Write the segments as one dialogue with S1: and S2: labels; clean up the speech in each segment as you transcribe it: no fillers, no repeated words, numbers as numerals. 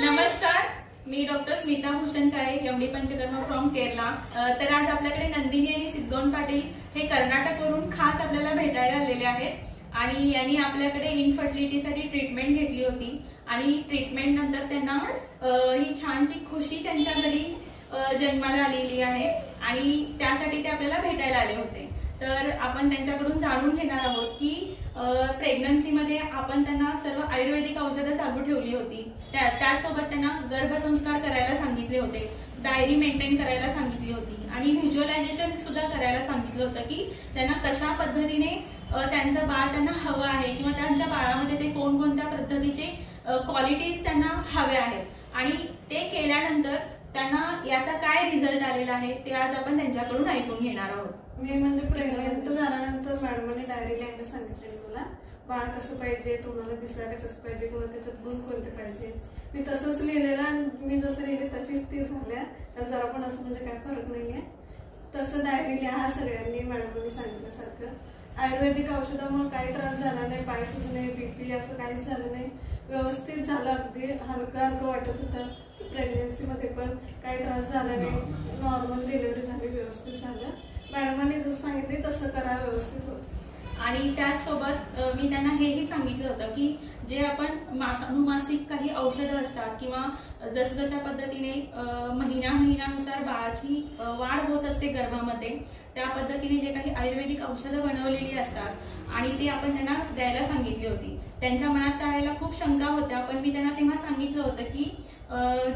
S1: नमस्कार, मी doctor Smita Bhushan Kale, MD Panchakarma from Kerala. तर आज आपल्याकडे नंदिनी आणि सिद्धोन पाटील हे कर्नाटकवरून खास आपल्याला भेटायला आलेले आहेत आणि यांनी आपल्याकडे इनफर्टिलिटीसाठी ट्रीटमेंट घेतली होती आणि ट्रीटमेंट नंतर त्यांना ही छानशी खुशी त्यांच्या घरी जन्माला आलेली आहे आणि त्यासाठी ते आपल्याला भेटायला आले होते। तर आपण त्यांच्याकडून जाणून घेणार आहोत की प्रेग्नन्सी मध्ये आपण त्यांना सर्व आयुर्वेदिक औषधं चालू ठेवली होती, त्यासोबत त्यांना गर्भसंस्कार करायला सांगितले होते, डायरी मेंटेन करायला सांगितली होती आणि व्हिज्युअलायझेशन सुद्धा करायला सांगितलं होतं की त्यांना कशा पद्धतीने त्यांचं बाळ त्यांना हवं आहे किंवा त्यांच्या बाळामध्ये ते कोणकोणत्या पद्धतीचे क्वालिटीज त्यांना हव्या आहेत आणि ते केल्यानंतर त्यांना याचा काय रिझल्ट आलेला आहे ते आज आपण त्यांच्याकडून ऐकून घेणार आहोत।
S2: मी म्हणजे प्रेग्नंट झाल्यानंतर मॅडमने डायरी लिहायला सांगितलेली मला, बाळ कसं पाहिजे, तुम्हाला दिसायला कसं पाहिजे किंवा त्याच्यात गुण कोणते पाहिजे। मी तसंच लिहिलेलं आणि मी जसं लिहिले तशीच ती झाल्या, त्यात जरा पण असं म्हणजे काय फरक नाहीये। तसं डायरी लिहा सगळ्यांनी मॅडमने सांगितल्यासारखं। आयुर्वेदिक औषधामुळे काही त्रास झाला नाही, पाय सुजणे, बीपी असं काहीच झालं नाही, व्यवस्थित झालं, अगदी हलकं हलकं वाटत होतं। प्रेग्नन्सी मध्ये पण काही त्रास झाला नाही, नॉर्मल डिलिव्हरी झाली, व्यवस्थित झालं। मॅडमांनी जसं सांगितले तसं करा, व्यवस्थित होतं।
S1: आणि त्याचसोबत मी त्यांना हेही सांगितलं होतं की जे आपण अनुमासिक काही औषधं असतात किंवा जसजशा पद्धतीने महिन्यानुसार बाळाची वाढ होत असते गर्भामध्ये, त्या पद्धतीने जे काही आयुर्वेदिक औषधं बनवलेली असतात आणि ती आपण त्यांना द्यायला सांगितली होती। त्यांच्या मनात त्यावेळेला खूप शंका होत्या, पण मी त्यांना तेव्हा सांगितलं होतं की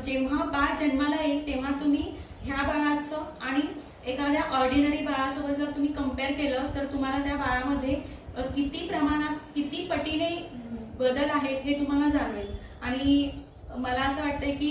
S1: जेव्हा बाळ जन्माला येईल तेव्हा तुम्ही ह्या बाळाचं आणि एखाद्या ऑर्डिनरी बाळासोबत जर तुम्ही कंपेअर केलं तर तुम्हाला त्या बाळामध्ये किती प्रमाणात किती पटीने बदल आहेत हे तुम्हाला जाणवेल आणि मला असं वाटतंय की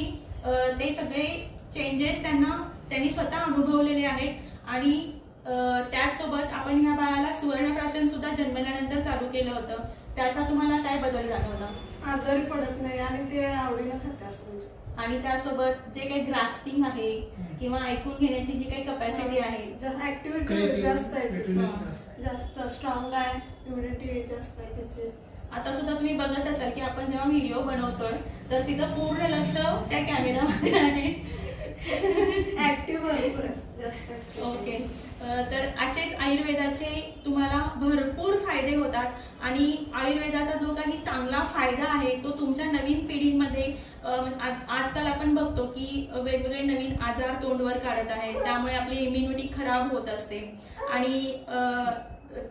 S1: ते सगळे चेंजेस त्यांनी स्वतः अनुभवलेले आहेत आणि त्याचसोबत आपण ह्या बाळाला सुवर्णप्राशन सुद्धा जन्मल्यानंतर चालू केलं होतं। त्याचा तुम्हाला काय बदल जाणवला?
S2: आजारी पडत नाही आणि ते आवडीनं खाते असं म्हणजे।
S1: आणि त्यासोबत जे काही ग्रास्पिंग आहे किंवा ऐकून घेण्याची जी काही कॅपॅसिटी आहे,
S2: ऍक्टिव्हिटी जास्त आहे, जास्त स्ट्रॉंग आहे, इम्युनिटी जास्त आहे त्याची।
S1: आता सुद्धा तुम्ही बघत असाल की आपण जेव्हा व्हिडिओ बनवतोय तर तिचं पूर्ण लक्ष त्या कॅमेरामध्ये आहे,
S2: ऍक्टिव्ह भरपूर जास्त।
S1: ओके, तर असेच आयुर्वेदाचे तुम्हाला भरपूर फायदे होतात आणि आयुर्वेदाचा जो काही चांगला फायदा आहे तो तुमच्या नवीन पिढीमध्ये आजकाल आपण बघतो की वेगवेगळे नवीन आजार तोंडवर काढत आहेत, त्यामुळे आपली इम्युनिटी खराब होत असते आणि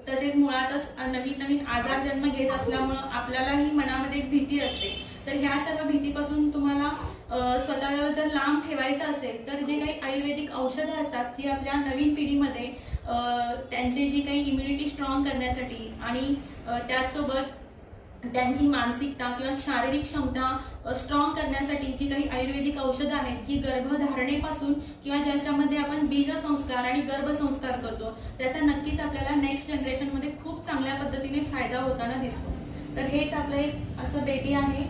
S1: तसेच मुळातच नवीन आजार जन्म घेत असल्यामुळं आपल्यालाही मनामध्ये एक भीती असते। तर ह्या सर्व भीतीपासून तुम्हाला स्वतःला जर लांब ठेवायचं असेल तर जे काही आयुर्वेदिक औषधं असतात जी आपल्या नवीन पिढीमध्ये त्यांची जी काही इम्युनिटी स्ट्रॉंग करण्यासाठी आणि त्याचसोबत त्यांची मानसिकता किंवा शारीरिक क्षमता स्ट्रॉंग करण्यासाठी जी काही आयुर्वेदिक औषधं आहेत जी गर्भधारणेपासून किंवा ज्याच्यामध्ये आपण बीजसंस्कार आणि गर्भसंस्कार करतो त्याचा नक्कीच आपल्याला नेक्स्ट जनरेशनमध्ये खूप चांगल्या पद्धतीने फायदा होताना दिसतो। तर हेच आपलं एक असं बेबी आहे